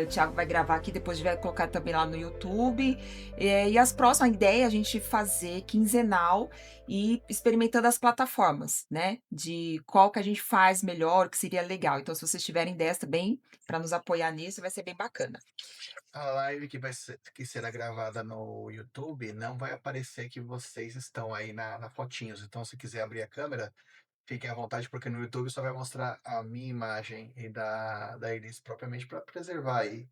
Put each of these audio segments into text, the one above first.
O Thiago vai gravar aqui, depois vai colocar também lá no YouTube. E as próximas, a ideia é a gente fazer quinzenal e experimentando as plataformas, né? De qual que a gente faz melhor, que seria legal. Então, se vocês tiverem ideias também para nos apoiar nisso, vai ser bem bacana. A live que será gravada no YouTube não vai aparecer que vocês estão aí na fotinhos. Então, se quiser abrir a câmera, fiquem à vontade, porque no YouTube só vai mostrar a minha imagem e da Elis propriamente para preservar aí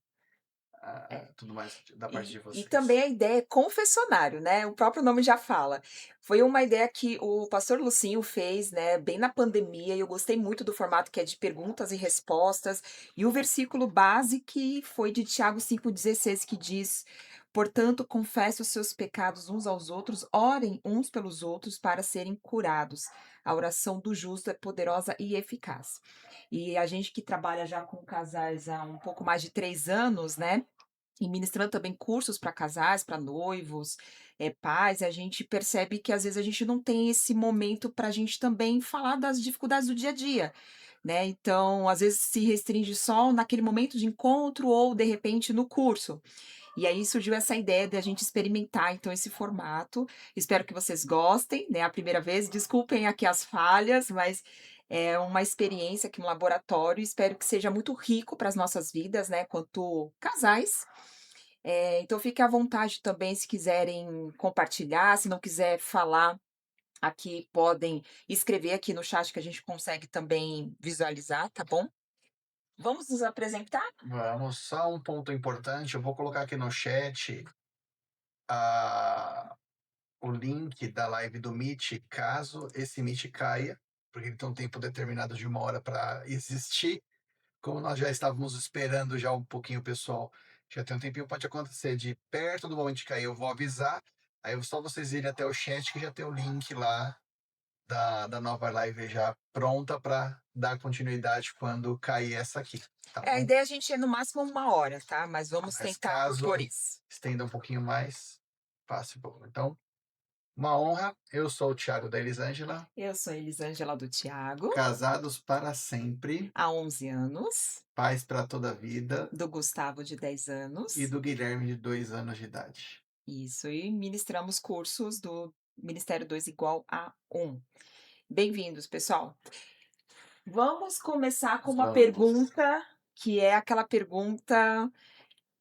É. tudo mais da parte de E vocês. também a ideia é confessionário, né, o próprio nome já fala. Foi uma ideia que o pastor Lucinho fez, né, bem na pandemia, e eu gostei muito do formato que é de perguntas e respostas, e o versículo base que foi de Tiago 5,16, que diz: "Portanto, confesse os seus pecados uns aos outros, orem uns pelos outros para serem curados. A oração do justo é poderosa e eficaz". E a gente que trabalha já com casais há um pouco mais de 3 anos, né, e ministrando também cursos para casais, para noivos, pais, a gente percebe que às vezes a gente não tem esse momento para a gente também falar das dificuldades do dia a dia, né. Então, às vezes se restringe só naquele momento de encontro ou de repente no curso. E aí surgiu essa ideia de a gente experimentar então esse formato. Espero que vocês gostem, né, a primeira vez. Desculpem aqui as falhas, mas é uma experiência aqui, um laboratório. Espero que seja muito rico para as nossas vidas, né, quanto casais. Então fique à vontade também se quiserem compartilhar, se não quiser falar aqui, podem escrever aqui no chat que a gente consegue também visualizar, tá bom? Vamos nos apresentar? Vamos, só um ponto importante, eu vou colocar aqui no chat a o link da live do Meet, caso esse Meet caia, porque ele tem um tempo determinado de 1 hora para existir. Como nós já estávamos esperando já um pouquinho, pessoal, já tem um tempinho, pode acontecer de perto do momento de cair, eu vou avisar, aí só vocês irem até o chat que já tem o link lá da nova live já pronta para dar continuidade quando cair essa aqui, tá A bom? ideia é a gente é no máximo 1 hora, tá? Mas vamos Mas tentar caso propor isso. estenda um pouquinho mais, faça um pouco. Então, uma honra, eu sou o Thiago da Elisângela, Eu sou a Elisângela do Thiago, casados para sempre, há 11 anos, paz para toda a vida, do Gustavo de 10 e anos, do Guilherme de 2 anos de idade. isso, e ministramos cursos do Ministério 2 igual a 1. Bem-vindos, pessoal. Vamos começar com uma Vamos. pergunta que é aquela pergunta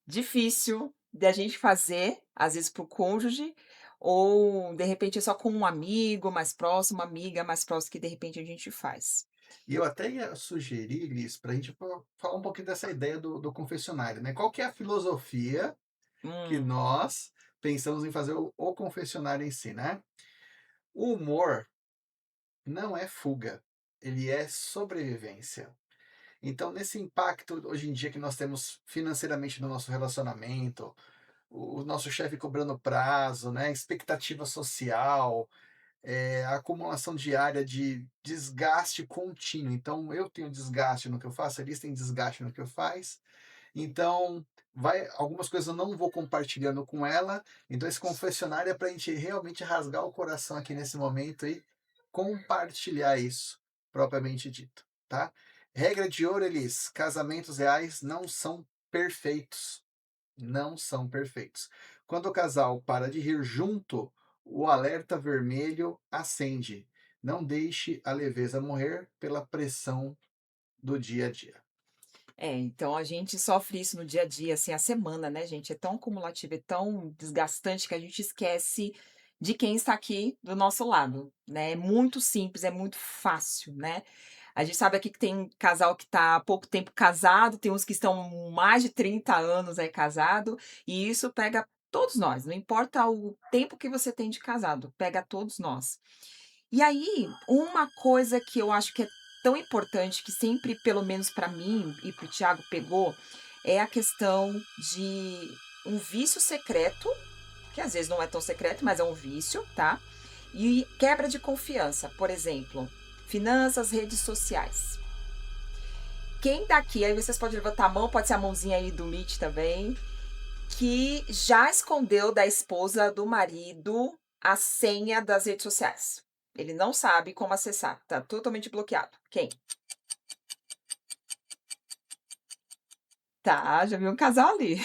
difícil da gente fazer, às vezes para o cônjuge, ou de repente é só com um amigo mais próximo, uma amiga mais próxima que de repente a gente faz. E eu até ia sugerir, Liz, para a gente falar um pouquinho dessa ideia do confessionário, né? Qual que é a filosofia que Hum. nós pensamos em fazer o confessionário em si, né? O humor não é fuga, ele é sobrevivência. Então, nesse impacto hoje em dia que nós temos financeiramente no nosso relacionamento, o nosso chefe cobrando prazo, né? Expectativa social, a acumulação diária de desgaste contínuo. Então, eu tenho desgaste no que eu faço, eles têm desgaste no que eu faz. Então, algumas coisas eu não vou compartilhando com ela. Então, esse confessionário é para a gente realmente rasgar o coração aqui nesse momento e compartilhar isso, propriamente dito, tá? Regra de ouro, Elis: casamentos reais não são perfeitos. Não são perfeitos. Quando o casal para de rir junto, o alerta vermelho acende. Não deixe a leveza morrer pela pressão do dia a dia. Então a gente sofre isso no dia a dia, assim, a semana, né, gente, é tão acumulativo, é tão desgastante que a gente esquece de quem está aqui do nosso lado, né, é muito simples, é muito fácil, né. A gente sabe aqui que tem casal que está há pouco tempo casado, tem uns que estão mais de 30 anos aí casado, e isso pega todos nós, não importa o tempo que você tem de casado, pega todos nós. E aí, uma coisa que eu acho que é tão importante, que sempre, pelo menos para mim e para o Thiago pegou, é a questão de um vício secreto, que às vezes não é tão secreto, mas é um vício, tá? E quebra de confiança, por exemplo, finanças, redes sociais. Quem daqui, aí vocês podem levantar a mão, pode ser a mãozinha aí do Meet também, que já escondeu da esposa, do marido, a senha das redes sociais. Ele não sabe como acessar, tá totalmente bloqueado. Quem? Tá, já vi um casal ali.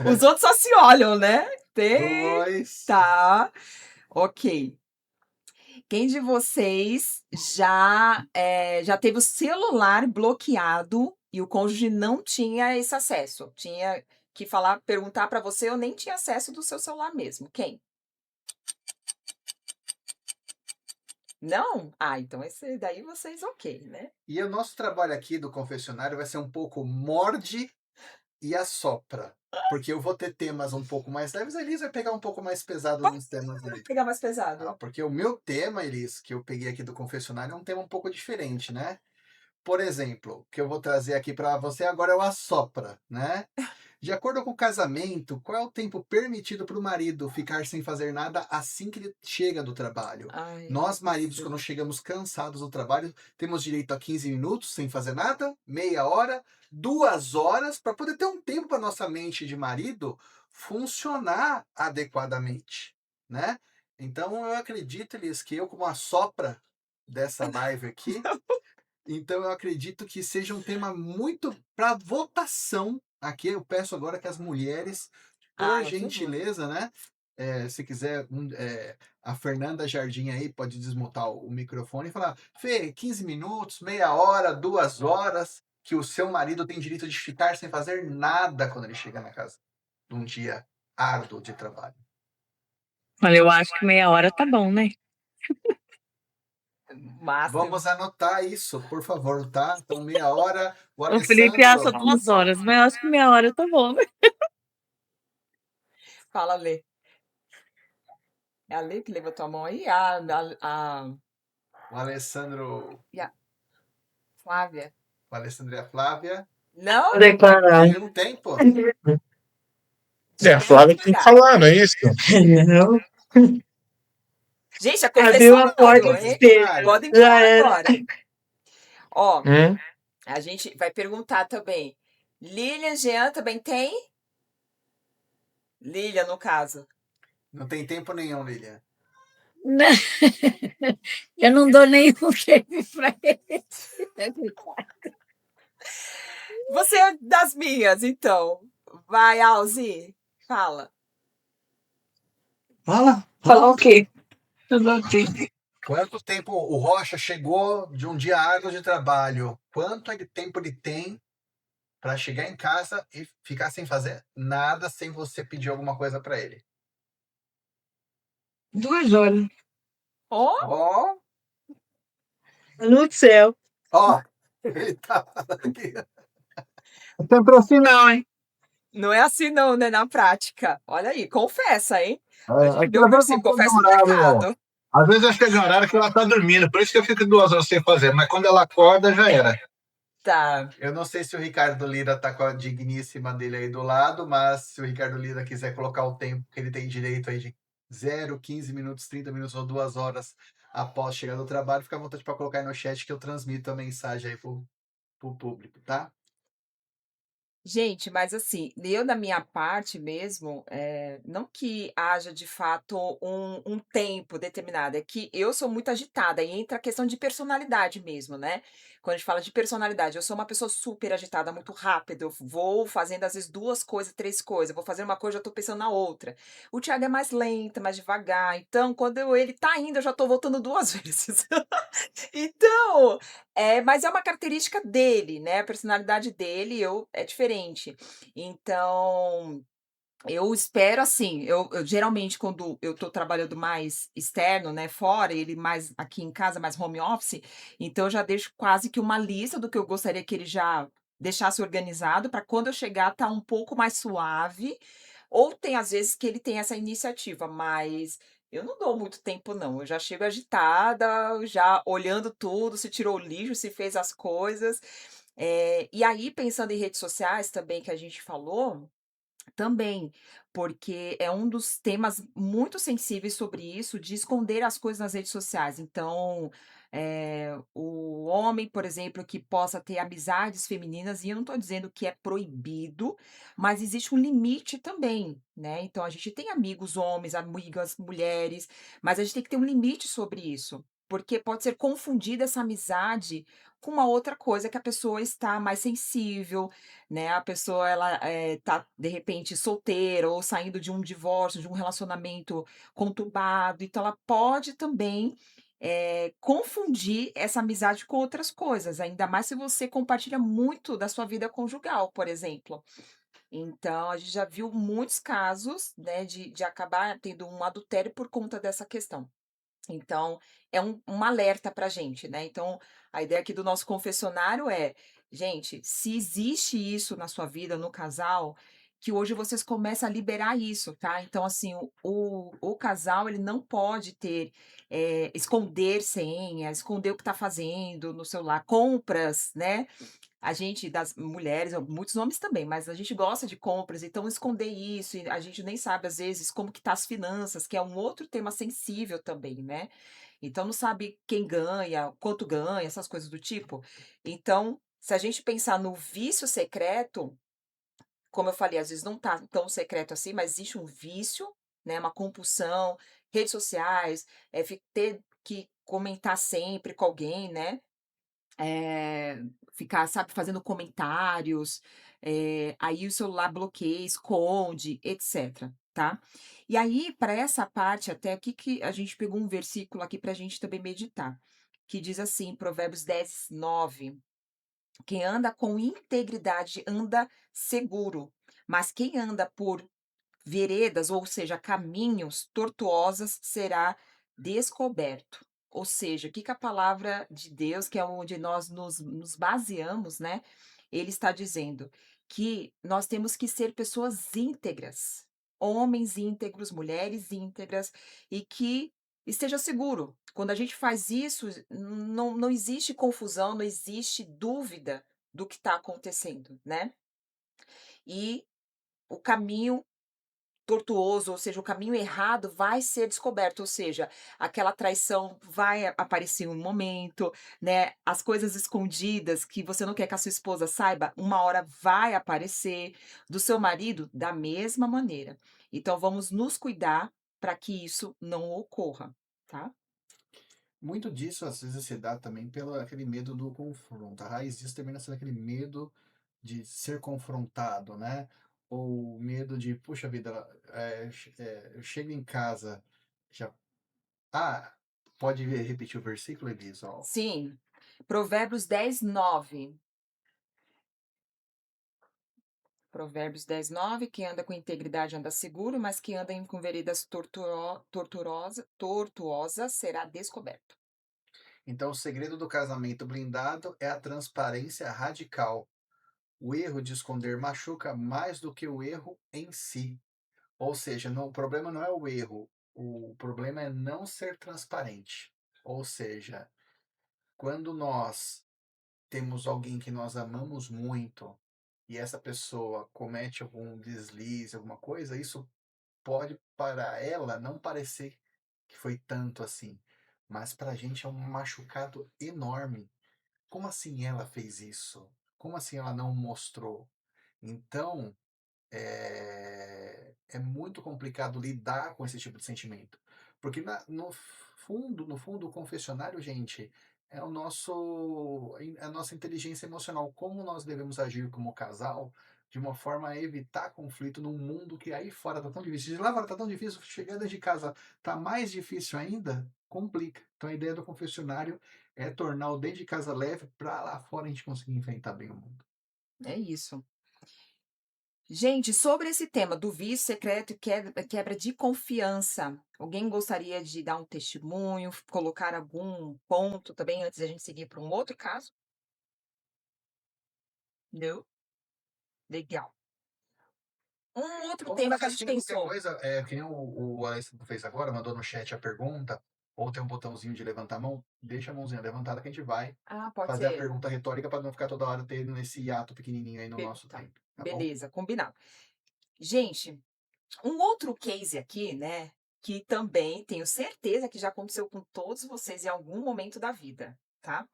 Os outros só se olham, né. Dois. Tá, ok. Quem de vocês já teve o celular bloqueado e o cônjuge não tinha esse acesso? Tinha que falar perguntar pra você ou nem tinha acesso do seu celular mesmo, quem? Não? Ah, então esse daí vocês ok, né. E o nosso trabalho aqui do confessionário vai ser um pouco morde e assopra, porque eu vou ter temas um pouco mais leves, a Elis vai pegar um pouco mais pesado Pode nos temas ali. pegar mais Ah, pesado. porque o meu tema, Elis, que eu peguei aqui do confessionário, é um tema um pouco diferente, né? Por exemplo, o que eu vou trazer aqui para você agora é o assopra, né? De acordo com o casamento, qual é o tempo permitido para o marido ficar sem fazer nada assim que ele chega do trabalho? Ai, Nós, maridos, se quando chegamos cansados do trabalho, temos direito a 15 minutos sem fazer nada, meia hora, 2 horas, para poder ter um tempo para nossa mente de marido funcionar adequadamente, né? Então, eu acredito, Elias, que eu, como a sopra dessa live aqui, então eu acredito que seja um tema muito para votação. Aqui eu peço agora que as mulheres, por por favor. gentileza, né? Se quiser, a Fernanda Jardim aí pode desmutar o microfone e falar: Fê, 15 minutos, meia hora, 2 horas, que o seu marido tem direito de ficar sem fazer nada quando ele chega na casa, num dia árduo de trabalho. Olha, eu acho que meia hora tá bom, né? Máximo. Vamos anotar isso, por favor, tá? Então, meia hora, o O Felipe acha Alessandro. 2 horas, mas eu acho que meia hora tá bom, né? Fala, Lê. É a Lê que levantou a mão aí? O Alessandro, E a Flávia? o Alessandro e a Flávia. Não? Declarar. Tem um tempo? É, a Podemos Flávia tem que esperar. falar, não é isso? Não. Gente, é Abriu a porta confessionário, do hein? espelho. Confessionário. Podem Já falar era. agora. Ó, Hum? a gente vai perguntar também. Lilian, Jean também tem? Lilian, no caso. Não tem tempo nenhum, Lilian. Não. Eu não dou nenhum tempo pra ele. Você é das minhas, então. Vai, Alzi. Fala. Fala. Falou o quê? Tudo ok. Quanto tempo o Rocha chegou de um dia árduo de trabalho? Tempo ele tem para chegar em casa e ficar sem fazer nada, sem você pedir alguma coisa para ele? 2 horas. Ó, Ó, No céu. ó, ele tá falando aqui. Não é sempre assim, não, hein? não é assim não, né, na prática. Olha aí, confessa, hein? A gente Aqui leu o às vezes versículo, não pode confessa o demorar, meu. pecado. Às vezes chega um horário que ela tá dormindo, por isso que eu fico 2 horas sem fazer, mas quando ela acorda, já era. Tá. Eu não sei se o Ricardo Lira tá com a digníssima dele aí do lado, mas se o Ricardo Lira quiser colocar o tempo que ele tem direito aí de 0, 15 minutos, 30 minutos ou 2 horas após chegar do trabalho, fica à vontade para colocar aí no chat que eu transmito a mensagem aí pro público, tá? Gente, mas assim, eu da minha parte mesmo, não que haja de fato um tempo determinado, é que eu sou muito agitada e entra a questão de personalidade mesmo, né? Quando a gente fala de personalidade, eu sou uma pessoa super agitada, muito rápida, eu vou fazendo às vezes 2 coisas, 3 coisas, vou fazendo uma coisa, já tô pensando na outra. O Thiago é mais lento, mais devagar, então quando ele tá indo, eu já tô voltando 2 vezes. Então, mas é uma característica dele, né, a personalidade dele é diferente. Então, eu espero assim, eu geralmente quando eu tô trabalhando mais externo, né, fora, ele mais aqui em casa, mais home office, então eu já deixo quase que uma lista do que eu gostaria que ele já deixasse organizado para quando eu chegar tá um pouco mais suave, ou tem às vezes que ele tem essa iniciativa, mas eu não dou muito tempo não, eu já chego agitada, já olhando tudo, se tirou o lixo, se fez as coisas. E aí pensando em redes sociais também que a gente falou, também, porque é um dos temas muito sensíveis sobre isso, de esconder as coisas nas redes sociais. Então, o homem, por exemplo, que possa ter amizades femininas, e eu não estou dizendo que é proibido, mas existe um limite também, né? Então, a gente tem amigos homens, amigas mulheres, mas a gente tem que ter um limite sobre isso. porque pode ser confundida essa amizade com uma outra coisa que a pessoa está mais sensível, né, a pessoa ela, tá de repente solteira ou saindo de um divórcio, de um relacionamento conturbado, então ela pode também, confundir essa amizade com outras coisas, ainda mais se você compartilha muito da sua vida conjugal, por exemplo. Então a gente já viu muitos casos, né, de acabar tendo um adultério por conta dessa questão. Então, é um alerta pra gente, né. Então, a ideia aqui do nosso confessionário é: "Gente, se existe isso na sua vida, no casal, que hoje vocês comecem a liberar isso, tá". Então, assim, o casal, ele não pode ter, esconder senha, esconder o que tá fazendo no celular, compras, né. A gente das mulheres, muitos homens também, mas a gente gosta de compras, então esconder isso, e a gente nem sabe às vezes como que tá as finanças, que é um outro tema sensível também, né. Então não sabe quem ganha, quanto ganha, essas coisas do tipo. Então, se a gente pensar no vício secreto, como eu falei, às vezes não tá tão secreto assim, mas existe um vício, né, uma compulsão, redes sociais, ter que comentar sempre com alguém, né. Eh, Ficar, sabe, fazendo comentários, aí o celular bloqueia, esconde, etcétera, tá. E aí, para essa parte até, aqui que a gente pegou um versículo aqui para a gente também meditar, que diz assim, Provérbios 10:9: "Quem anda com integridade anda seguro, mas quem anda por veredas, ou seja, caminhos tortuosas, será descoberto". Ou seja, o que que a palavra de Deus, que é onde nós nos baseamos, né, ele está dizendo que nós temos que ser pessoas íntegras, homens íntegros, mulheres íntegras, e que esteja seguro. Quando a gente faz isso, não existe confusão, não existe dúvida do que está acontecendo, né. E o caminho tortuoso, ou seja, o caminho errado vai ser descoberto, ou seja, aquela traição vai aparecer em um momento, né, as coisas escondidas que você não quer que a sua esposa saiba, uma hora vai aparecer, do seu marido da mesma maneira. Então vamos nos cuidar para que isso não ocorra, tá? Muito disso, às vezes, se dá também pelo aquele medo do confronto. A raiz disso termina sendo aquele medo de ser confrontado, né? Ou medo de, puxa vida, eu chego em casa, já. Ah, pode repetir o versículo, Elisa? Ó. Sim, Provérbios 10:9. Provérbios 10:9, "Quem anda com integridade anda seguro, mas quem anda com veredas tortuosas será descoberto". Então, o segredo do casamento blindado é a transparência radical. O erro de esconder machuca mais do que o erro em si. Ou seja, o problema não é o erro, o problema é não ser transparente. Ou seja, quando nós temos alguém que nós amamos muito e essa pessoa comete algum deslize, alguma coisa, isso pode para ela não parecer que foi tanto assim, mas para a gente é um machucado enorme. Como assim ela fez isso? Como assim ela não mostrou? Então, é muito complicado lidar com esse tipo de sentimento, porque no fundo, o confessionário, gente, é a nossa inteligência emocional, como nós devemos agir como casal, de uma forma a evitar conflito num mundo que aí fora tá tão difícil. De lá fora tá tão difícil, chegar dentro de casa tá mais difícil ainda, complica. Então a ideia do confessionário é tornar o dentro de casa leve para lá fora a gente conseguir enfrentar bem o mundo. É isso. Gente, sobre esse tema do vício secreto e quebra de confiança, alguém gostaria de dar um testemunho, colocar algum ponto também antes da gente seguir para um outro caso? Não? Legal. Um outro Vamos tema que fazer a gente assim, qualquer pensou. coisa, que nem o Alessandro fez agora, mandou no chat a pergunta, ou tem um botãozinho de levantar a mão, deixa a mãozinha levantada que a gente vai Ah, pode fazer a ser. pergunta retórica para não ficar toda hora tendo esse hiato pequenininho aí no nosso Perguntar. tempo, tá bom? Beleza, combinado. Gente, um outro case aqui, né, que também tenho certeza que já aconteceu com todos vocês em algum momento da vida, tá?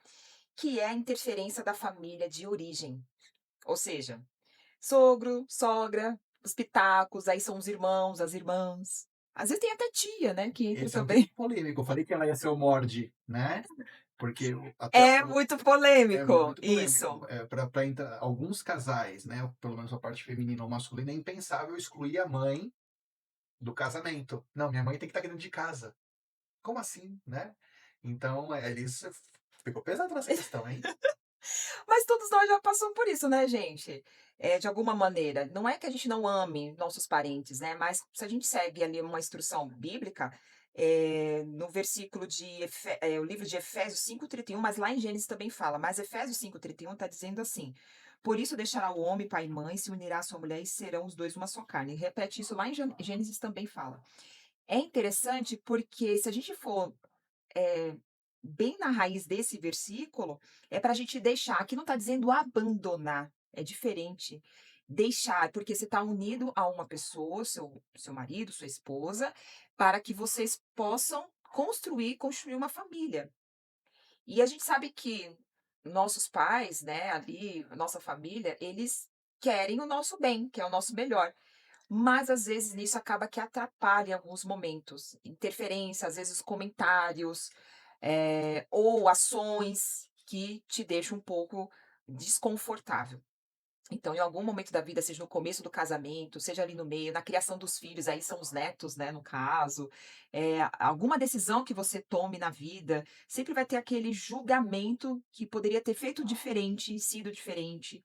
Que é a interferência da família de origem. Ou seja, sogro, sogra, os pitacos, aí são os irmãos, as irmãs. Às vezes tem até tia, né, que entra Esse é um também. tema polêmico. Eu falei que ela ia ser o morde, né? Porque até É muito é polêmico, muito isso. polêmico. Para entrar alguns casais, né? Pelo menos a parte feminina ou masculina, é impensável excluir a mãe do casamento. Não, minha mãe tem que estar aqui dentro de casa. Como assim, né? Então, eles ficou pesado nessa questão, hein? Mas todos nós já passamos por isso, né, gente? De alguma maneira. Não é que a gente não ame nossos parentes, né? Mas se a gente segue ali uma instrução bíblica, no versículo o livro de Efésios 5:31, mas lá em Gênesis também fala, mas Efésios 5:31 está dizendo assim: por isso deixará o homem pai e mãe, se unirá à sua mulher e serão os dois uma só carne. Repete isso lá em Gênesis também fala. É interessante porque se a gente for eh, bem na raiz desse versículo, é para a gente deixar. Aqui não está dizendo abandonar, é diferente. Deixar, porque você está unido a uma pessoa, seu marido, sua esposa, para que vocês possam construir uma família. E a gente sabe que nossos pais, né, ali, nossa família, eles querem o nosso bem, que é o nosso melhor. Mas às vezes nisso acaba que atrapalha em alguns momentos. Interferência, às vezes comentários, ou ações que te deixam um pouco desconfortável. Então, em algum momento da vida, seja no começo do casamento, seja ali no meio, na criação dos filhos, aí são os netos, né, no caso, alguma decisão que você tome na vida, sempre vai ter aquele julgamento que poderia ter feito diferente, sido diferente.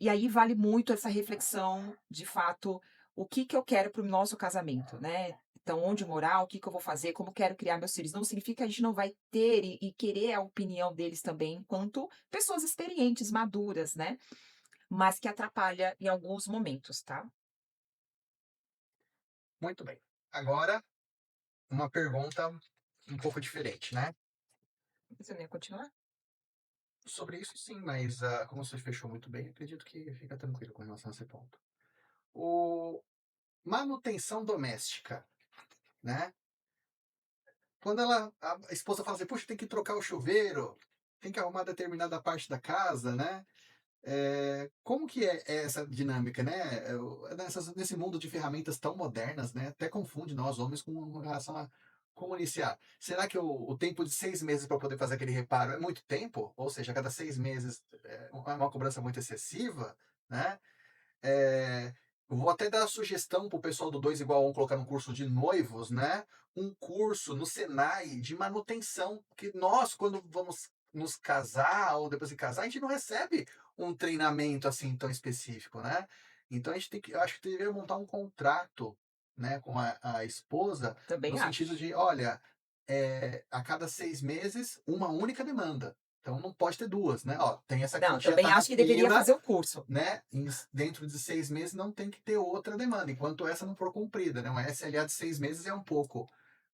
E aí vale muito essa reflexão, de fato, o que que eu quero para o nosso casamento, né? Então, onde morar, o que que eu vou fazer, como quero criar meus filhos. Não significa que a gente não vai ter e querer a opinião deles também, enquanto pessoas experientes, maduras, né? Mas que atrapalha em alguns momentos, tá? Muito bem. Agora, uma pergunta um pouco diferente, né? Você não ia continuar? Sobre isso, sim, mas como você fechou muito bem, acredito que fica tranquilo com relação a esse ponto. O manutenção doméstica, né? Quando a esposa fala assim, puxa, tem que trocar o chuveiro, tem que arrumar determinada parte da casa, né? Como que é essa dinâmica, né? Nesse mundo de ferramentas tão modernas, né? Até confunde nós homens com relação a como iniciar. Será que o tempo de 6 meses para poder fazer aquele reparo é muito tempo? Ou seja, a cada 6 meses é uma cobrança muito excessiva, né? É, eu vou até dar a sugestão para o pessoal do 2 igual a 1 colocar no curso de noivos, né? Um curso no Senai de manutenção, que nós, quando vamos nos casar ou depois de casar, a gente não recebe um treinamento assim tão específico, né? Então a gente tem que, eu acho que deveria montar um contrato, né, com a esposa, no Também sentido acho. de, olha, a cada 6 meses, uma única demanda. Então não pode ter duas, né? Ó, tem essa aqui Não, que já também está na acho que deveria fila, fazer o curso. né? Dentro de 6 meses não tem que ter outra demanda, enquanto essa não for cumprida, né? Uma SLA de 6 meses é um pouco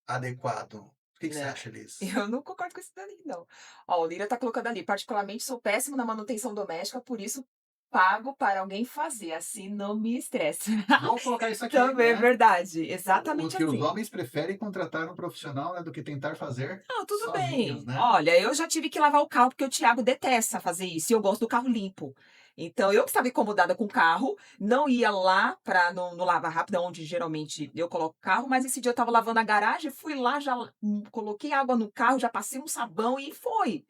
adequado. O que você Né? acha, Liz? Eu não concordo com isso daí, não. Ó, o Lira tá colocando ali, particularmente sou péssimo na manutenção doméstica, por isso pago para alguém fazer, assim não me estressa. Vamos colocar isso aqui, Também é né? verdade, O exatamente que os assim. homens preferem contratar um profissional, né, do que tentar fazer Não, tudo sozinhos, bem. né? Olha, eu já tive que lavar o carro porque o Thiago detesta fazer isso e eu gosto do carro limpo. Então, eu que estava incomodada com o carro, não ia lá para no Lava Rápido, onde geralmente eu coloco o carro, mas esse dia eu estava lavando a garagem, fui lá, já coloquei água no carro, já passei um sabão e foi.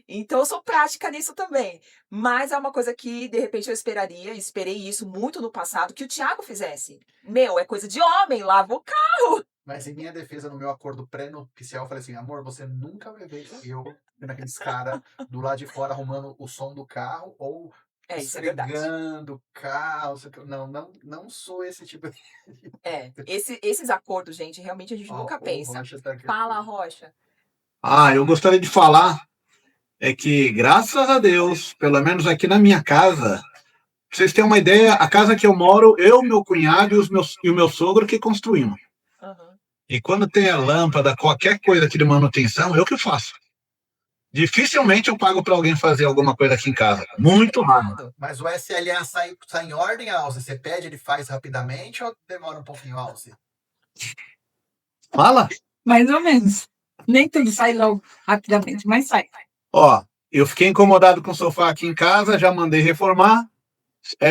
Então, eu sou prática nisso também. Mas é uma coisa que, de repente, eu esperei isso muito no passado, que o Thiago fizesse. Meu, é coisa de homem, lava o carro. Mas em minha defesa, no meu acordo pré-nupcial, eu falei assim, amor, você nunca vai ver eu vendo aqueles caras do lado de fora arrumando o som do carro ou Isso é verdade. esfregando o carro. Não, não, não sou esse tipo de... Esses acordos, gente, realmente a gente Ó, nunca o pensa. Rocha tá aqui. Fala, Rocha. Eu gostaria de falar é que, graças a Deus, pelo menos aqui na minha casa, pra vocês terem uma ideia, a casa que eu moro, eu, meu cunhado e o meu sogro que construímos. Aham. E quando tem a lâmpada, qualquer coisa aqui de manutenção, eu que faço. Dificilmente eu pago para alguém fazer alguma coisa aqui em casa. Muito raro. Vendo? Mas o SLA sai em ordem, Alce? Você pede, ele faz rapidamente ou demora um pouquinho, Alce? Fala? Mais ou menos. Nem tudo sai logo rapidamente, mas sai. Ó, eu fiquei incomodado com o sofá aqui em casa, já mandei reformar.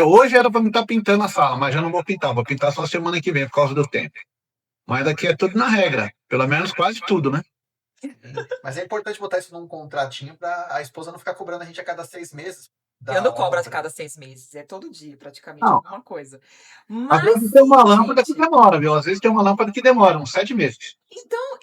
Hoje era para me estar pintando a sala, mas já não vou pintar só semana que vem por causa do tempo. Mas aqui é tudo na regra. Pelo menos quase tudo, né? Mas é importante botar isso num contratinho para a esposa não ficar cobrando a gente a cada 6 meses Eu da não cobro a obra. cada 6 meses, é todo dia, praticamente, Não, alguma coisa. às Mas vezes tem uma sim, lâmpada que gente. demora, viu? Às vezes tem uma lâmpada que demora uns 7 meses. Então,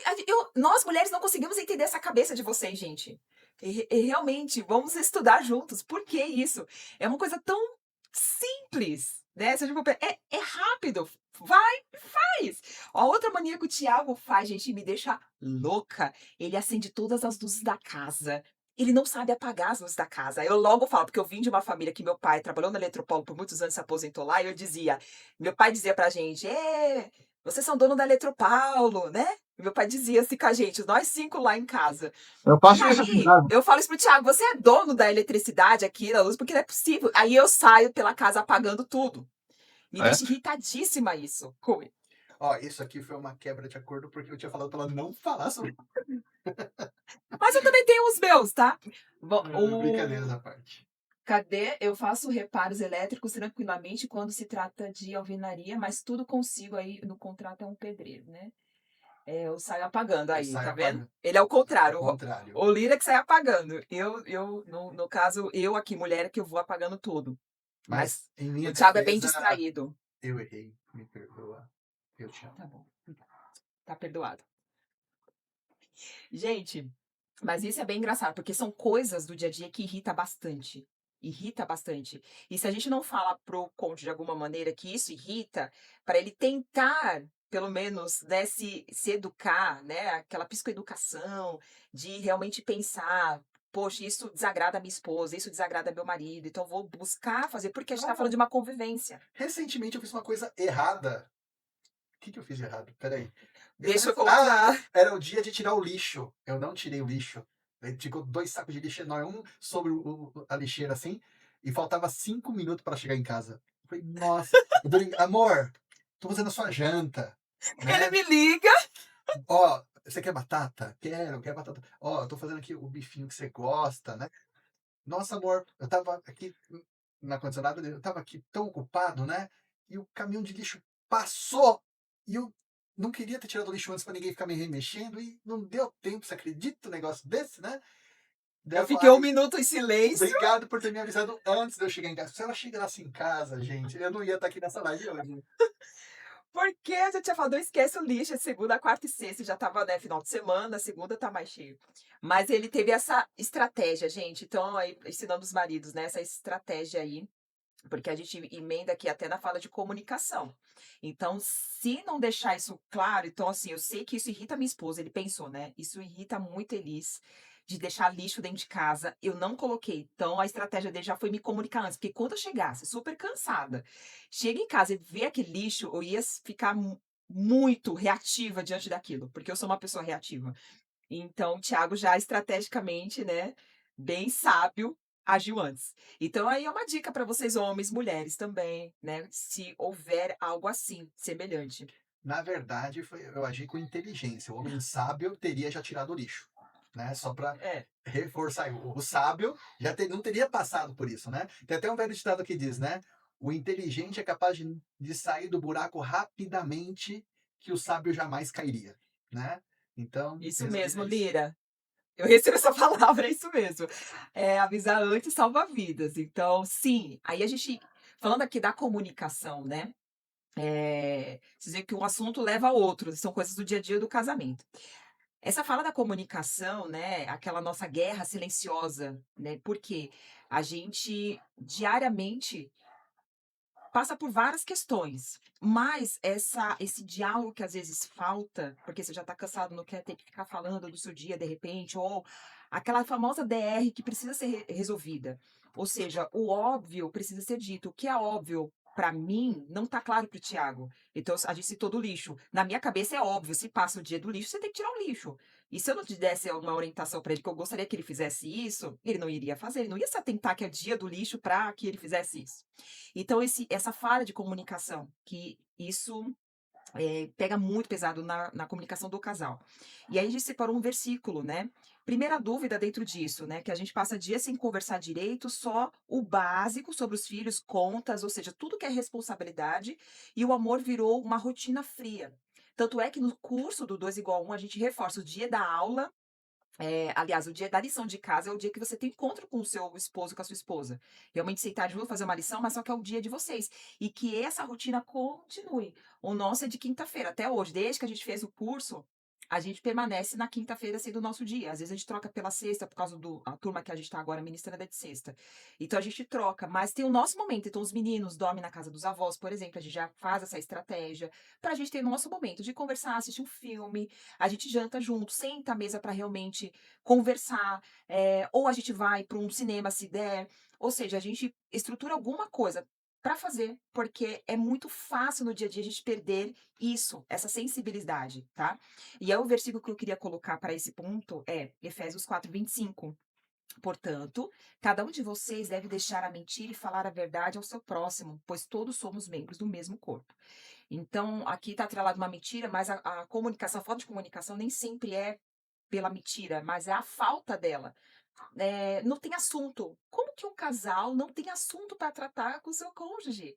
nós mulheres não conseguimos entender essa cabeça de vocês, gente. E realmente, vamos estudar juntos. Por que isso? É uma coisa tão simples, né? Se a gente for é rápido. Vai, faz. A outra mania que o Thiago faz, gente, me deixa louca. Ele acende todas as luzes da casa. Ele não sabe apagar as luzes da casa. Eu logo falo, porque eu vim de uma família que meu pai trabalhou na Eletropaulo por muitos anos, se aposentou lá, e eu dizia, meu pai dizia pra gente, vocês são dono da Eletropaulo, né? Meu pai dizia assim com a gente, nós 5 lá em casa. Eu E faço isso aqui em aí, casa. eu falo isso pro Thiago, você é dono da eletricidade aqui, da luz, porque não é possível. Aí eu saio pela casa apagando tudo. Me É. deixa irritadíssima isso. Rui. Ó, isso aqui foi uma quebra de acordo porque eu tinha falado para ela não falar sobre. Mas eu também tenho os meus, tá? Bom, Brincadeiras à parte. Cadê? Eu faço reparos elétricos tranquilamente quando se trata de alvenaria, mas tudo consigo aí no contrato é um pedreiro, né? Eu saio apagando Eu aí, tá saio vendo? apagando. Ele é o Ao contrário. contrário. O Lira que sai apagando. No caso, eu aqui, mulher, é que eu vou apagando tudo. Mas, Mas em o minha Thiago é bem defesa, distraído. eu errei. Me perdoa. Eu te amo. Tá bom. Tá perdoado. Gente, mas isso é bem engraçado, porque são coisas do dia a dia que irrita bastante. Irrita bastante. E se a gente não fala pro cônjuge de alguma maneira que isso irrita, para ele tentar, pelo menos, né, se educar, né, aquela psicoeducação, de realmente pensar, poxa, isso desagrada a minha esposa, isso desagrada meu marido, então eu vou buscar fazer, porque a gente tá falando de uma convivência. Recentemente eu fiz uma coisa errada. O que eu fiz de errado? Peraí. Deixa eu Ah, contar. era o dia de tirar o lixo. Eu não tirei o lixo. Aí ficou 2 sacos de lixo enormes, um sobre a lixeira assim, e faltava 5 minutos para chegar em casa. Eu falei, nossa, amor, tô fazendo a sua janta, Ele né? me liga. Ó, você quer batata? Quero batata. Ó, eu tô fazendo aqui o bifinho que você gosta, né? Nossa, amor, eu tava aqui na condicionada, eu tava aqui tão ocupado, né? E o caminhão de lixo passou e eu não queria ter tirado o lixo antes para ninguém ficar me remexendo e não deu tempo. Você acredita um negócio desse, né? Daí Eu eu falo, fiquei um ai, minuto em silêncio. obrigado por ter me avisado antes de eu chegar em casa. Se ela chegasse em casa, gente, eu não ia estar aqui nessa live hoje. Porque eu já tinha falado, não esquece o lixo, é segunda, quarta e sexta, já estava, né, final de semana, segunda tá mais cheio. Mas ele teve essa estratégia, gente, então aí ensinando os maridos, né, essa estratégia aí, porque a gente emenda aqui até na fala de comunicação. Então, se não deixar isso claro, então assim, eu sei que isso irrita minha esposa, ele pensou, né? Isso irrita muito Elis, de deixar lixo dentro de casa. Eu não coloquei. Então, a estratégia dele já foi me comunicar antes, porque quando eu chegasse super cansada, chega em casa e vê aquele lixo, eu ia ficar muito reativa diante daquilo, porque eu sou uma pessoa reativa. Então, o Thiago já estrategicamente, né, bem sábio, agiu antes. Então, aí é uma dica para vocês, homens, mulheres também, né, se houver algo assim, semelhante. Na verdade, eu agi com inteligência. O homem sábio teria já tirado o lixo, né? Só para É, reforçar. O sábio não teria passado por isso, né? Tem até um velho ditado que diz, né? O inteligente é capaz de sair do buraco rapidamente que o sábio jamais cairia, né? Então, isso pensa bem mesmo, nisso. Lira. Eu recebo essa palavra, é isso mesmo. Avisar antes salva vidas. Então, sim, aí a gente, falando aqui da comunicação, né? Vocês veem que um assunto leva a outro, são coisas do dia a dia do casamento. Essa fala da comunicação, né, aquela nossa guerra silenciosa, né, porque a gente diariamente passa por várias questões, mas esse diálogo que às vezes falta, porque você já está cansado, não quer ter que ficar falando do seu dia de repente, ou aquela famosa DR que precisa ser resolvida. Ou seja, o óbvio precisa ser dito. O que é óbvio para mim não está claro para o Tiago. Então, a gente citou do lixo. Na minha cabeça é óbvio, se passa o dia do lixo, você tem que tirar o lixo. E se eu não te desse uma orientação para ele que eu gostaria que ele fizesse isso, ele não iria fazer, ele não ia se atentar que é dia do lixo para que ele fizesse isso. Então, essa falha de comunicação, que isso pega muito pesado na comunicação do casal. E aí a gente separou um versículo, né? Primeira dúvida dentro disso, né? Que a gente passa dias sem conversar direito, só o básico sobre os filhos, contas, ou seja, tudo que é responsabilidade, e o amor virou uma rotina fria. Tanto é que no curso do 2 igual a 1 a gente reforça o dia da aula, aliás, o dia da lição de casa é o dia que você tem encontro com o seu esposo, com a sua esposa. Realmente sentar junto, fazer uma lição, mas só que é o dia de vocês. E que essa rotina continue. O nosso é de quinta-feira, até hoje. Desde que a gente fez o curso, a gente permanece na quinta-feira sendo o nosso dia. Às vezes a gente troca pela sexta, por causa da turma que a gente está agora ministrando é de sexta. Então a gente troca, mas tem o nosso momento. Então os meninos dormem na casa dos avós, por exemplo, a gente já faz essa estratégia para a gente ter o nosso momento de conversar, assistir um filme, a gente janta junto, senta à mesa para realmente conversar, ou a gente vai para um cinema se der, ou seja, a gente estrutura alguma coisa para fazer, porque é muito fácil no dia a dia a gente perder isso, essa sensibilidade, tá? E aí o versículo que eu queria colocar para esse ponto é Efésios 4:25. Portanto, cada um de vocês deve deixar a mentira e falar a verdade ao seu próximo, pois todos somos membros do mesmo corpo. Então, aqui está atrelado uma mentira, mas a comunicação, a falta de comunicação nem sempre é pela mentira, mas é a falta dela. Não tem assunto. Como que um casal não tem assunto para tratar com o seu cônjuge?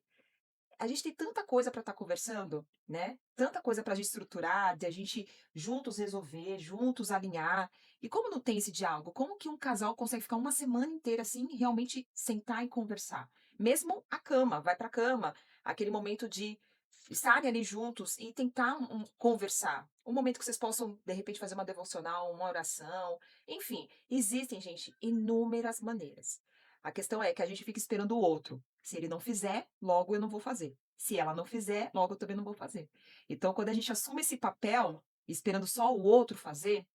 A gente tem tanta coisa para estar conversando, né? Tanta coisa para a gente estruturar, de a gente juntos resolver, juntos alinhar. E como não tem esse diálogo, como que um casal consegue ficar uma semana inteira assim, realmente sentar e conversar? Mesmo a cama, vai para a cama, aquele momento de estarem ali juntos e tentar conversar. Um momento que vocês possam, de repente, fazer uma devocional, uma oração. Enfim, existem, gente, inúmeras maneiras. A questão é que a gente fica esperando o outro. Se ele não fizer, logo eu não vou fazer. Se ela não fizer, logo eu também não vou fazer. Então, quando a gente assume esse papel, esperando só o outro fazer,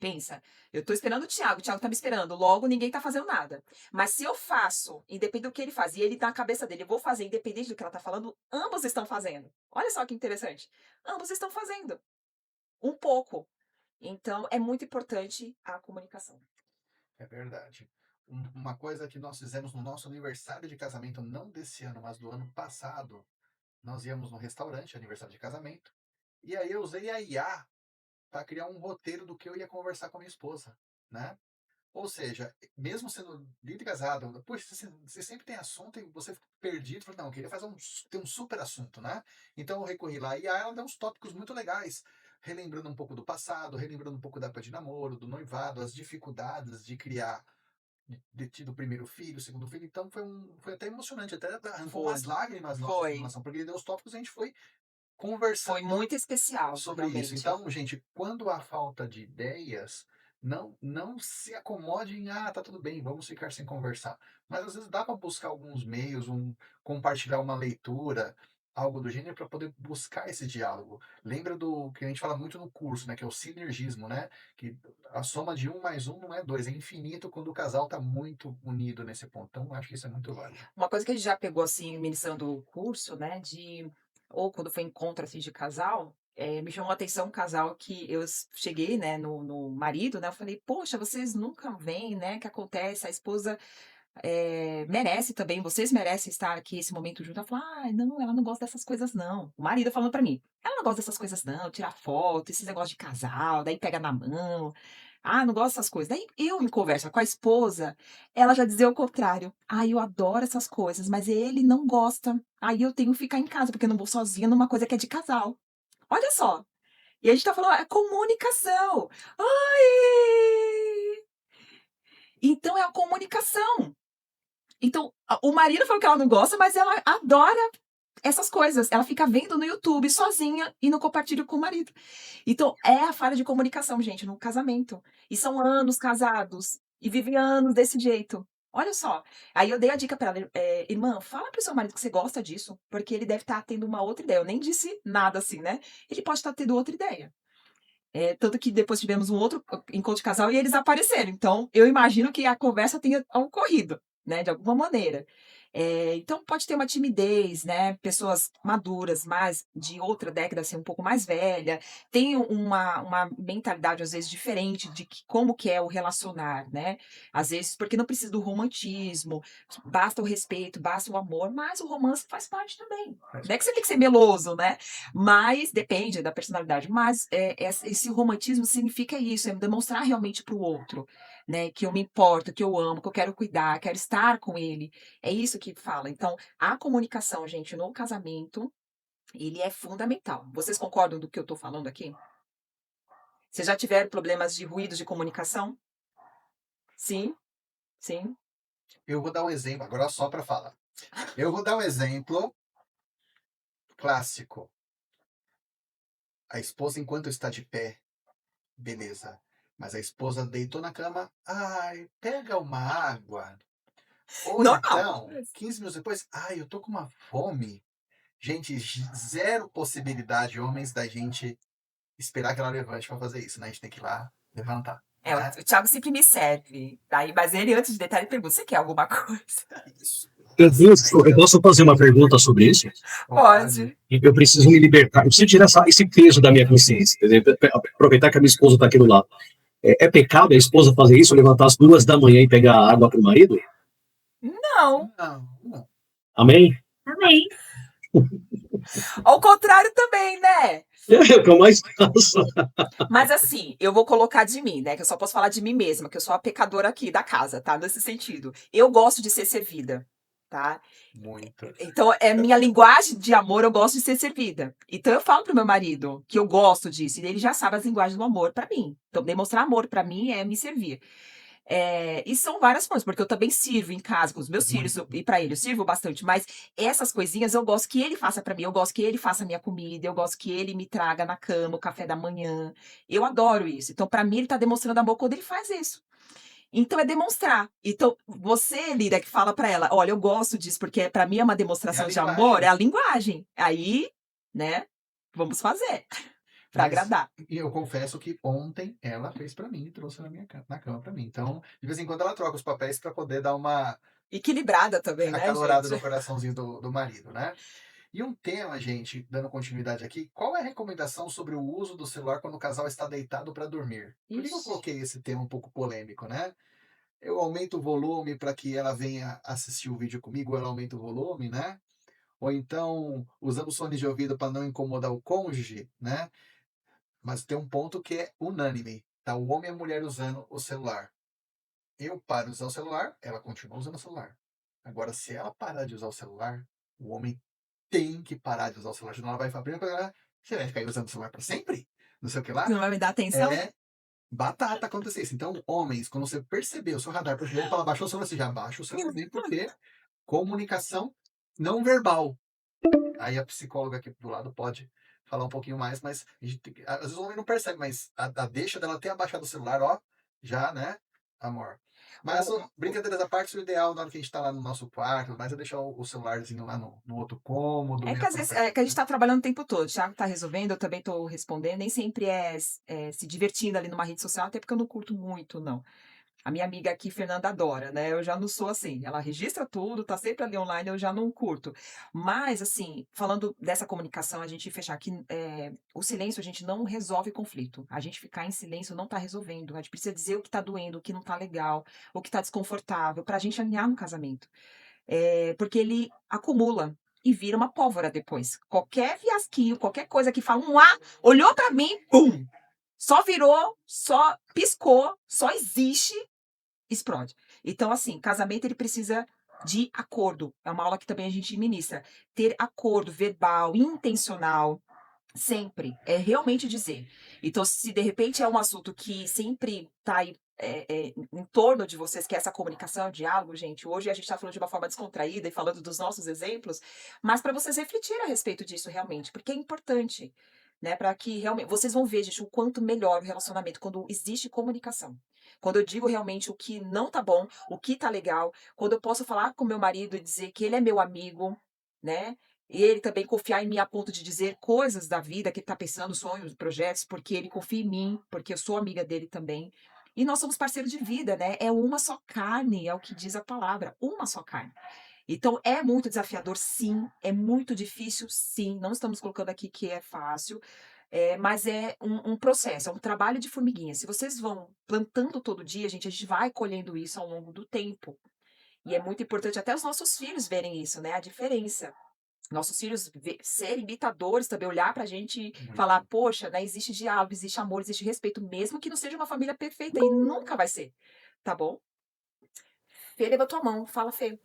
pensa, eu tô esperando o Thiago tá me esperando, logo ninguém tá fazendo nada. Mas se eu faço, independente do que ele faz, e ele tá na cabeça dele, eu vou fazer, independente do que ela tá falando, ambos estão fazendo. Olha só que interessante. Ambos estão fazendo. Um pouco. Então, é muito importante a comunicação. É verdade. Uma coisa que nós fizemos no nosso aniversário de casamento, não desse ano, mas do ano passado, nós íamos no restaurante, aniversário de casamento, e aí eu usei a IA para criar um roteiro do que eu ia conversar com a minha esposa, né? Ou seja, mesmo sendo líder casado, poxa, você sempre tem assunto e você fica perdido, fala, não, eu queria fazer ter um super assunto, né? Então eu recorri lá e aí ela dá uns tópicos muito legais, relembrando um pouco do passado, relembrando um pouco da época de namoro, do noivado, as dificuldades de criar, de ter o primeiro filho, o segundo filho. Então foi até emocionante, até arrancou Foi, umas lágrimas nossas com foi. relação, porque ele deu os tópicos e a gente foi Foi conversando muito especial, sobre isso. realmente. Então, gente, quando há falta de ideias, não se acomode em, tá tudo bem, vamos ficar sem conversar. Mas às vezes dá para buscar alguns meios, compartilhar uma leitura, algo do gênero, para poder buscar esse diálogo. Lembra do que a gente fala muito no curso, né, que é o sinergismo, né? Que a soma de um mais um não é dois, é infinito quando o casal está muito unido nesse ponto. Então, acho que isso é muito válido. Uma coisa que a gente já pegou, assim, ministrando o curso, né, ou quando foi encontro, assim, de casal, me chamou a atenção um casal que eu cheguei, né, no marido, né, eu falei, poxa, vocês nunca veem, né, que acontece, a esposa merece também, vocês merecem estar aqui esse momento junto. Ela falou, não, ela não gosta dessas coisas, não. O marido falando pra mim, ela não gosta dessas coisas, não, tirar foto, esses negócios de casal, daí pega na mão. Não gosto dessas coisas. Daí eu em conversa com a esposa, ela já dizia o contrário. Eu adoro essas coisas, mas ele não gosta. Aí eu tenho que ficar em casa, porque eu não vou sozinha numa coisa que é de casal. Olha só. E a gente tá falando, é comunicação. Ai! Então é a comunicação. Então, o marido falou que ela não gosta, mas ela adora essas coisas. Ela fica vendo no YouTube sozinha e não compartilha com o marido. Então, é a falha de comunicação, gente, no casamento. E são anos casados e vivem anos desse jeito. Olha só. Aí eu dei a dica pra ela, irmã, fala pro seu marido que você gosta disso, porque ele deve estar tendo uma outra ideia. Eu nem disse nada assim, né? Ele pode estar tendo outra ideia. Tanto que depois tivemos um outro encontro de casal e eles apareceram. Então, eu imagino que a conversa tenha ocorrido, né, de alguma maneira. Então, pode ter uma timidez, né? Pessoas maduras, mas de outra década, assim, um pouco mais velha, tem uma mentalidade, às vezes, diferente de como que é o relacionar, né? Às vezes, porque não precisa do romantismo, basta o respeito, basta o amor, mas o romance faz parte também. Não é que você tem que ser meloso, né? Mas depende da personalidade. Mas esse romantismo significa isso, é demonstrar realmente para o outro, né? Que eu me importo, que eu amo, que eu quero cuidar, quero estar com ele. É isso que fala. Então, a comunicação, gente, no casamento ele é fundamental. Vocês concordam do que eu tô falando aqui? Vocês já tiveram problemas de ruídos de comunicação? Sim, sim. Eu vou dar um exemplo, agora só para falar. Eu vou dar um exemplo clássico. A esposa, enquanto está de pé, beleza. Mas a esposa deitou na cama, ai, pega uma água. Ou Normal. então, 15 minutos depois, ai, eu tô com uma fome. Gente, zero possibilidade, homens, da gente esperar que ela levante para fazer isso, né? A gente tem que ir lá levantar, É, né? o Thiago sempre me serve. Daí, mas ele, antes de deitar, ele pergunta: você quer alguma coisa? Isso. Eu posso fazer uma pergunta sobre isso? Pode. Eu preciso me libertar, eu preciso tirar esse peso da minha consciência, entendeu? Aproveitar que a minha esposa está aqui do lado. É pecado a esposa fazer isso, levantar às 2 da manhã e pegar água para o marido? Não. Não. Amém? Amém. Ao contrário também, né? É o que eu mais faço. Mas assim, eu vou colocar de mim, né? Que eu só posso falar de mim mesma, que eu sou a pecadora aqui da casa, tá? Nesse sentido. Eu gosto de ser servida, tá? Muito. Então, é minha linguagem de amor, eu gosto de ser servida. Então, eu falo pro meu marido que eu gosto disso, e ele já sabe as linguagens do amor pra mim. Então, demonstrar amor pra mim é me servir. E são várias coisas, porque eu também sirvo em casa com os meus filhos, e pra ele eu sirvo bastante, mas essas coisinhas eu gosto que ele faça pra mim, eu gosto que ele faça a minha comida, eu gosto que ele me traga na cama o café da manhã. Eu adoro isso. Então, pra mim, ele tá demonstrando amor quando ele faz isso. Então é demonstrar. Então, você, Lira, que fala pra ela, olha, eu gosto disso, porque pra mim é uma demonstração de linguagem. amor, é a linguagem. Aí, né, vamos fazer pra Mas agradar. e eu confesso que ontem ela fez para mim e trouxe na cama para mim. Então, de vez em quando ela troca os papéis para poder dar uma Equilibrada também, né, acalorada no gente? coraçãozinho do marido, né? E um tema, gente, dando continuidade aqui, qual é a recomendação sobre o uso do celular quando o casal está deitado para dormir? Por que eu Ixi. coloquei esse tema um pouco polêmico, né? Eu aumento o volume para que ela venha assistir o vídeo comigo, ela aumenta o volume, né? Ou então usamos fones de ouvido para não incomodar o cônjuge, né? Mas tem um ponto que é unânime, tá? O homem e a mulher usando o celular. Eu paro de usar o celular, ela continua usando o celular. Agora, se ela parar de usar o celular, o homem tem que parar de usar o celular, senão ela vai falar, primeiro, ela, você vai ficar usando o celular para sempre? Não sei o que lá. Não vai me dar atenção? É batata acontecer isso. Então, homens, quando você perceber o seu radar, por exemplo, fala, baixou o celular, você já baixa o celular, porque comunicação não verbal. Aí a psicóloga aqui do lado pode falar um pouquinho mais, mas às vezes o homem não percebe, mas a deixa dela ter abaixado o celular, ó, já, né, amor. Mas, brincadeiras à parte, o ideal na hora que a gente tá lá no nosso quarto, mas é deixar o celularzinho lá no outro cômodo. É que às vezes é que a gente tá trabalhando o tempo todo. O Thiago tá resolvendo, eu também tô respondendo. Nem sempre é se divertindo ali numa rede social, até porque eu não curto muito, não. A minha amiga aqui, Fernanda, adora, né? Eu já não sou assim. Ela registra tudo, tá sempre ali online, eu já não curto. Mas, assim, falando dessa comunicação, a gente fechar aqui, o silêncio, a gente não resolve conflito. A gente ficar em silêncio não tá resolvendo. A gente precisa dizer o que tá doendo, o que não tá legal, o que tá desconfortável, pra gente alinhar no casamento. Porque ele acumula e vira uma pólvora depois. Qualquer fiasquinho, qualquer coisa que fala um olhou pra mim, pum! Só virou, só piscou, só existe, explode. Então, assim, casamento ele precisa de acordo. É uma aula que também a gente ministra. Ter acordo verbal, intencional, sempre. É realmente dizer. Então, se de repente é um assunto que sempre tá aí em torno de vocês, que é essa comunicação, o diálogo, gente. Hoje a gente está falando de uma forma descontraída e falando dos nossos exemplos, mas para vocês refletirem a respeito disso realmente, porque é importante, né? Para que realmente vocês vão ver, gente, o quanto melhor o relacionamento quando existe comunicação. Quando eu digo realmente o que não tá bom, o que tá legal, quando eu posso falar com meu marido e dizer que ele é meu amigo, né? E ele também confiar em mim a ponto de dizer coisas da vida que ele tá pensando, sonhos, projetos, porque ele confia em mim, porque eu sou amiga dele também. E nós somos parceiros de vida, né? É uma só carne, é o que diz a palavra, uma só carne. Então é muito desafiador, sim, é muito difícil, sim. Não estamos colocando aqui que é fácil, mas é um processo, é um trabalho de formiguinha. Se vocês vão plantando todo dia, gente, a gente vai colhendo isso ao longo do tempo. E é muito importante até os nossos filhos verem isso, né? A diferença. Nossos filhos serem imitadores também, olhar pra gente e falar, poxa, né, existe diálogo, existe amor, existe respeito, mesmo que não seja uma família perfeita, e nunca vai ser, tá bom? Fê, levantou a mão, fala, Fê.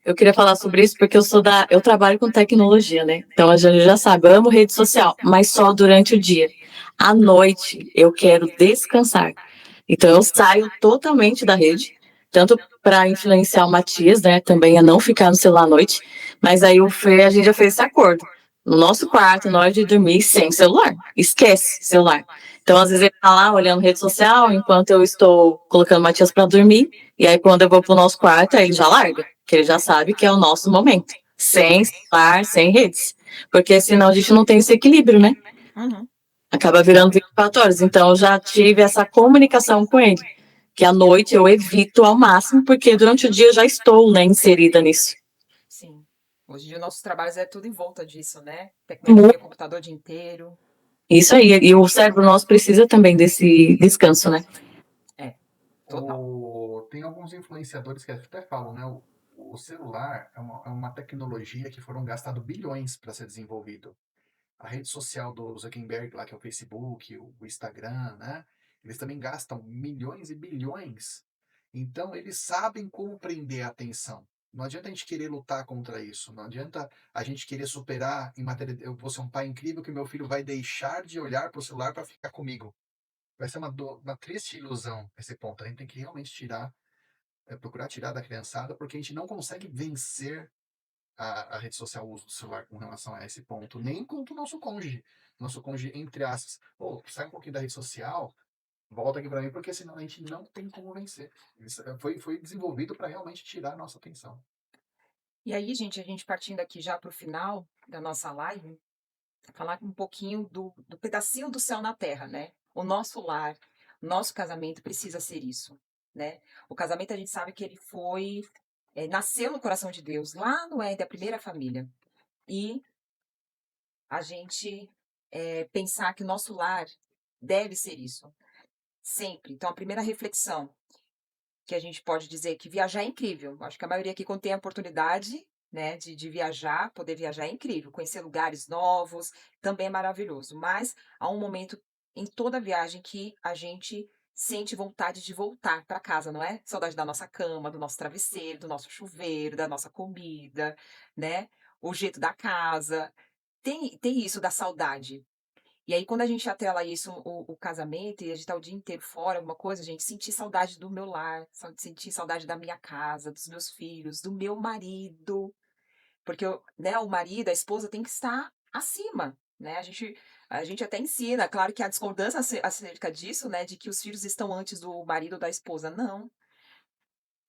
Eu queria falar sobre isso porque eu trabalho com tecnologia, né? Então a gente já sabe, eu amo rede social, mas só durante o dia. À noite eu quero descansar. Então eu saio totalmente da rede, tanto para influenciar o Matias, né? Também a não ficar no celular à noite. Mas aí a gente já fez esse acordo. No nosso quarto, na hora de dormir, sem celular. Esquece celular. Então, às vezes, ele tá lá olhando rede social enquanto eu estou colocando o Matias para dormir. E aí, quando eu vou pro nosso quarto, aí ele já larga, que ele já sabe que é o nosso momento. Sem celular, sem redes. Porque senão a gente não tem esse equilíbrio, né? Uhum. Acaba virando 24 horas. Então, eu já tive essa comunicação com ele. Que à noite eu evito ao máximo, porque durante o dia eu já estou, né, inserida nisso. Sim. Hoje em dia, nossos trabalhos é tudo em volta disso, né? Tecnologia, computador o dia inteiro. Isso aí. E o cérebro nosso precisa também desse descanso, né? É, total. Tem alguns influenciadores que até falam, né? O celular é uma tecnologia que foram gastados bilhões para ser desenvolvido. A rede social do Zuckerberg, lá que é o Facebook, o Instagram, né? Eles também gastam milhões e bilhões. Então, eles sabem como prender a atenção. Não adianta a gente querer lutar contra isso. Não adianta a gente querer superar em matéria. Eu vou ser um pai incrível que meu filho vai deixar de olhar para o celular para ficar comigo. Vai ser uma triste ilusão esse ponto. A gente tem que realmente procurar tirar da criançada, porque a gente não consegue vencer a rede social, o uso do celular com relação a esse ponto, nem contra o nosso cônjuge. Nosso cônjuge, entre aspas, pô, sai um pouquinho da rede social, volta aqui para mim, porque senão a gente não tem como vencer. Isso foi desenvolvido para realmente tirar a nossa atenção. E aí, gente, a gente partindo aqui já para o final da nossa live, falar um pouquinho do pedacinho do céu na terra, né? O nosso lar, o nosso casamento precisa ser isso, né? O casamento a gente sabe que ele nasceu no coração de Deus, lá no Éden, a primeira família. E a gente pensar que o nosso lar deve ser isso, sempre. Então, a primeira reflexão que a gente pode dizer que viajar é incrível. Acho que a maioria aqui, quando tem a oportunidade, né, de viajar, poder viajar é incrível. Conhecer lugares novos também é maravilhoso. Mas há um momento em toda a viagem que a gente sente vontade de voltar para casa, não é? Saudade da nossa cama, do nosso travesseiro, do nosso chuveiro, da nossa comida, né? O jeito da casa. Tem isso da saudade. E aí, quando a gente atrela isso, o casamento, e a gente tá o dia inteiro fora, alguma coisa, gente, sentir saudade do meu lar, sentir saudade da minha casa, dos meus filhos, do meu marido. Porque, né, o marido, a esposa tem que estar acima, né? A gente até ensina, claro que há discordância acerca disso, né, de que os filhos estão antes do marido ou da esposa. Não.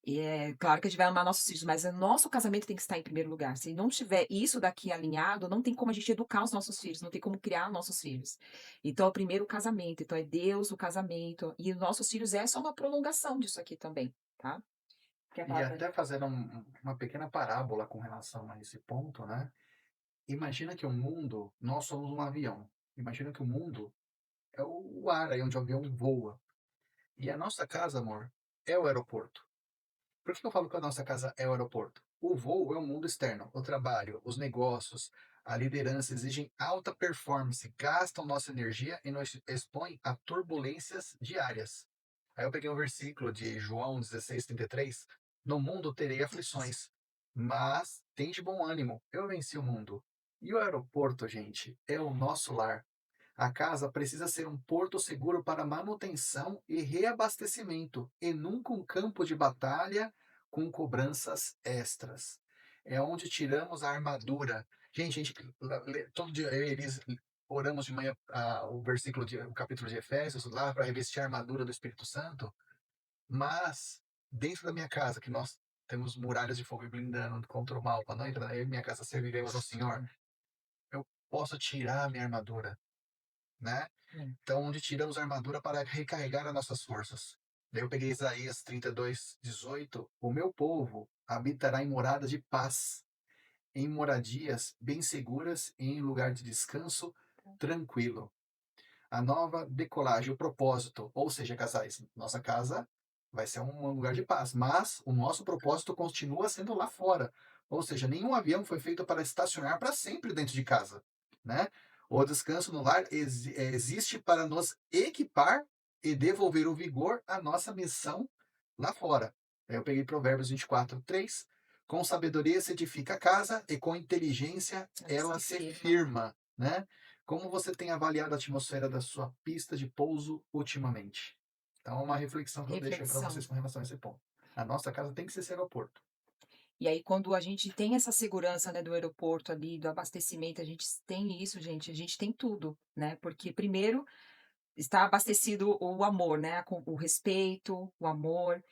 E é claro que a gente vai amar nossos filhos, mas o nosso casamento tem que estar em primeiro lugar. Se não tiver isso daqui alinhado, não tem como a gente educar os nossos filhos, não tem como criar nossos filhos. Então, é o primeiro casamento. Então, é Deus o casamento. E os nossos filhos é só uma prolongação disso aqui também, tá? Quer E falar pra até fazendo uma pequena parábola com relação a esse ponto, né? Imagina que o mundo, nós somos um avião. Imagina que o mundo é o ar aí onde o avião voa. E a nossa casa, amor, é o aeroporto. Por que eu falo que a nossa casa é o aeroporto? O voo é o mundo externo, o trabalho, os negócios, a liderança exigem alta performance, gastam nossa energia e nos expõem a turbulências diárias. Aí eu peguei um versículo de João 16:33. No mundo terei aflições, mas tem de bom ânimo, eu venci o mundo. E o aeroporto, gente, é o nosso lar. A casa precisa ser um porto seguro para manutenção e reabastecimento, e nunca um campo de batalha com cobranças extras. É onde tiramos a armadura. Gente, todo dia eu e Elis oramos de manhã o capítulo de Efésios lá para revestir a armadura do Espírito Santo, mas dentro da minha casa, que nós temos muralhas de fogo e blindando contra o mal, para não entrar, eu e minha casa serviremos ao Senhor, eu posso tirar a minha armadura, né? Então, onde tiramos a armadura para recarregar as nossas forças. Daí eu peguei Isaías 32:18. O meu povo habitará em moradas de paz, em moradias bem seguras e em lugar de descanso tranquilo. A nova decolagem, o propósito, ou seja, casais, nossa casa vai ser um lugar de paz, mas o nosso propósito continua sendo lá fora. Ou seja, nenhum avião foi feito para estacionar para sempre dentro de casa, né? O descanso no lar existe para nos equipar e devolver o vigor à nossa missão lá fora. Aí eu peguei Provérbios 24:3. Com sabedoria se edifica a casa e com inteligência ela se firma, né? Como você tem avaliado a atmosfera da sua pista de pouso ultimamente? Então, é uma reflexão que eu deixo para Reflexão. vocês com relação a esse ponto. A nossa casa tem que ser esse aeroporto. E aí, quando a gente tem essa segurança, né, do aeroporto ali, do abastecimento, a gente tem isso, gente, a gente tem tudo, né? Porque primeiro está abastecido o amor, né? O respeito, o amor.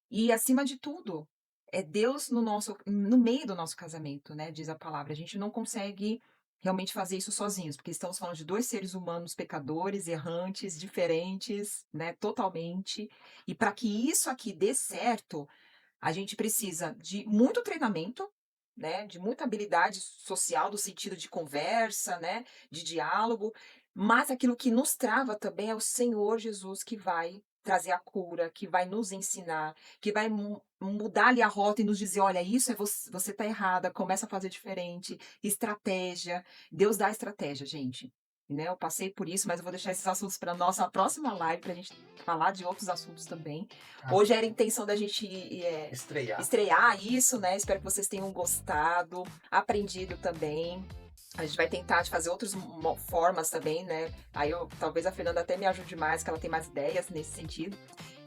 E acima de tudo, é Deus no meio do nosso casamento, né? Diz a palavra. A gente não consegue realmente fazer isso sozinhos, porque estamos falando de dois seres humanos pecadores, errantes, diferentes, né? Totalmente. E para que isso aqui dê certo, a gente precisa de muito treinamento, né? De muita habilidade social, do sentido de conversa, né? De diálogo. Mas aquilo que nos trava também é o Senhor Jesus que vai trazer a cura, que vai nos ensinar, que vai mudar ali a rota e nos dizer, olha, isso é você tá errada, começa a fazer diferente, estratégia. Deus dá estratégia, gente. Né? Eu passei por isso, mas eu vou deixar esses assuntos para nossa próxima live, para a gente falar de outros assuntos também. Hoje era a intenção da gente estrear isso, né? Espero que vocês tenham gostado, aprendido também. A gente vai tentar de fazer outras formas também, né? Aí talvez a Fernanda até me ajude mais, que ela tem mais ideias nesse sentido.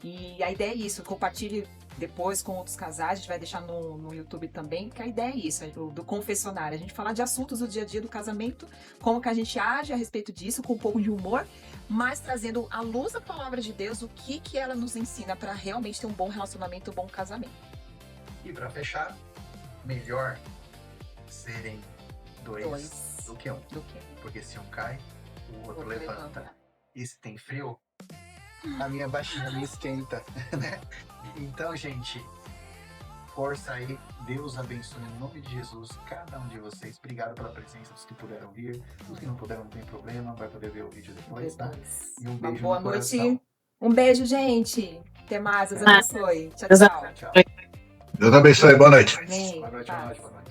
E a ideia é isso, compartilhe depois com outros casais, a gente vai deixar no YouTube também, que a ideia é isso, do confessionário, a gente falar de assuntos do dia a dia do casamento, como que a gente age a respeito disso, com um pouco de humor, mas trazendo à luz da palavra de Deus o que ela nos ensina para realmente ter um bom relacionamento, um bom casamento. E para fechar, melhor serem dois do que um. Porque se um cai, o outro levanta. E se tem frio, a minha baixinha me esquenta, né? Então, gente, força aí. Deus abençoe em nome de Jesus cada um de vocês. Obrigado pela presença dos que puderam vir. Os que não puderam, não tem problema. Vai poder ver o vídeo depois, tá? E um beijo boa no coração. Noite. Um beijo, gente. Até mais. Deus abençoe. Tchau, tchau. Tchau. Deus abençoe, boa noite. Amém. Boa noite, boa noite, boa noite.